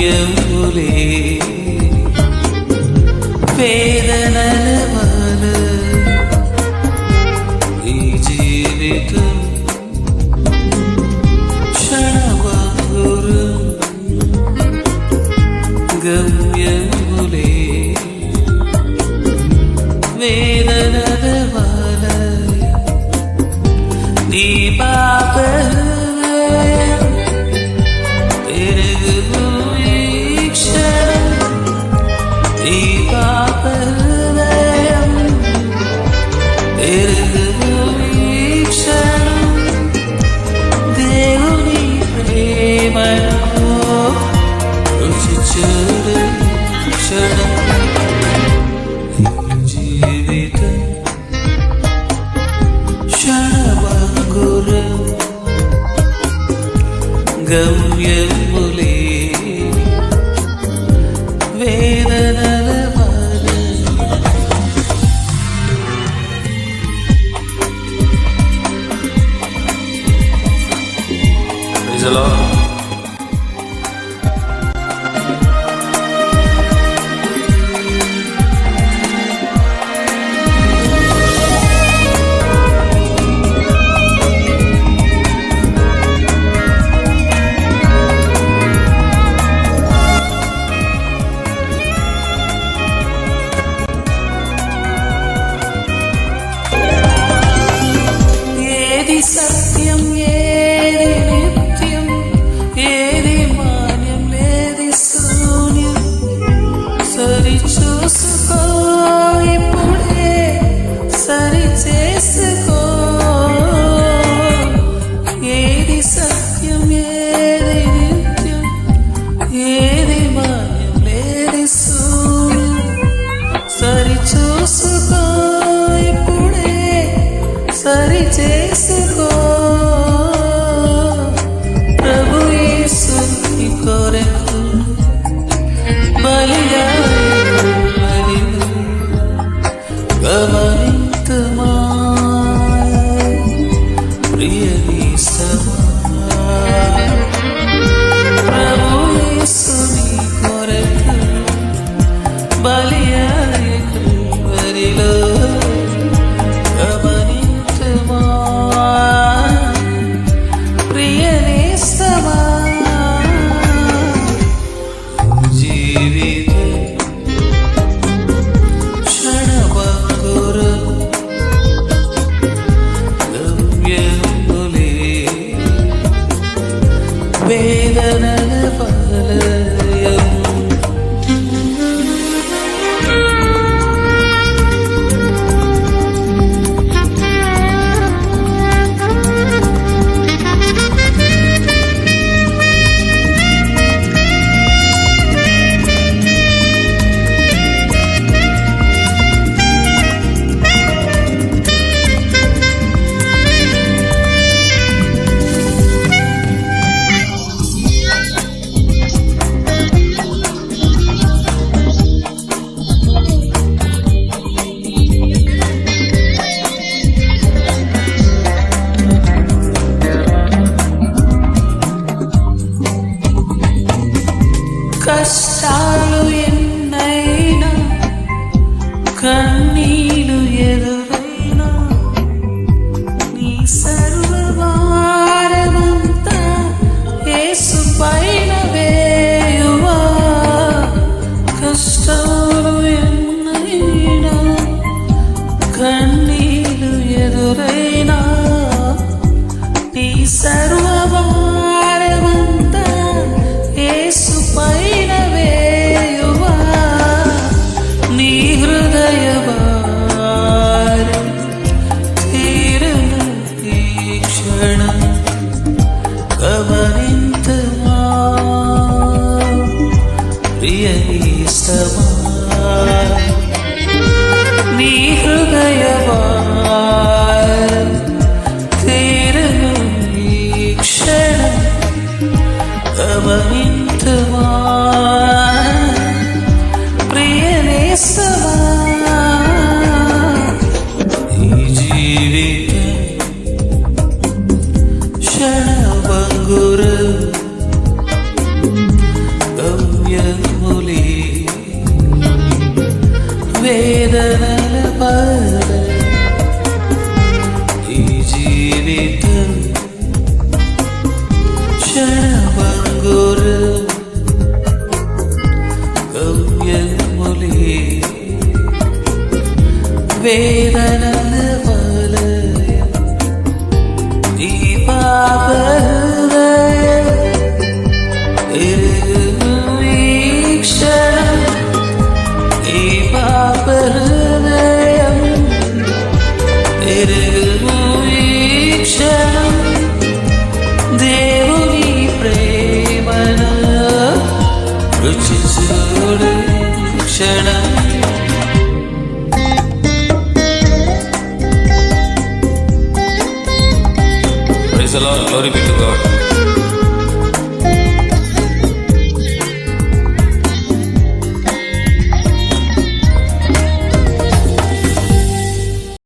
గమ్యములే వేదనల వల ఈ జీవితం క్షణభంగురం గమ్యములే వేదనల వల నీ పాపలు దేవుని ప్రేమను రుచి చూడు క్షణం జీవితం క్షణభంగురం గమ్యములే వేదనల సత్యం ఏది నిత్యం ఏది మాన్యం లేది శూన్యం సరి చూసుకో ఇప్పుడే సరి చేసుకో ఏది సత్యం ఏది నిత్యం ఏది మాన్యం లేది శూన్యం సరి చూసుకో ఇప్పుడే సరి చేసుకో ప్రభు యేసు నీ కొరకు బలియాడు గమనింతుమా ప్రియ నేస్తమా ప్రభు యేసు నీ కొరకు బలియాడు బలిలో వేదనల వలయం కష్టాలు ఎన్నైనా కన్నీలు ఎదురైనా నీ సర్వభారమంతా యేసు పైన వేయువా కష్టాలు ఎన్నైనా కన్నీలు ఎదురైనా నీ సర్వభారమంతా యేసు పైన వేయువా నీ హృదయ భారం తీరును ఈ క్షణం గమనింతుమా ప్రియ నేస్తమా నీ హృదయ భారం తీరును ఈ క్షణం గమనింతుమా ప్రియ నేస్తమా ఈ జీవితం క్షణభంగురం గమ్యములే వేదనల బాధ ఈ జీవితం క్షణభంగురం గమ్యములే వేదనల వలయం ఈ పాప హృదయం ఎరుగు ఈ క్షణం ఈ పాప హృదయం ఎరుగు ఈ క్షణం దేవుని ప్రేమను రుచి చూడు క్షణం. Praise the Lord, glory be to God.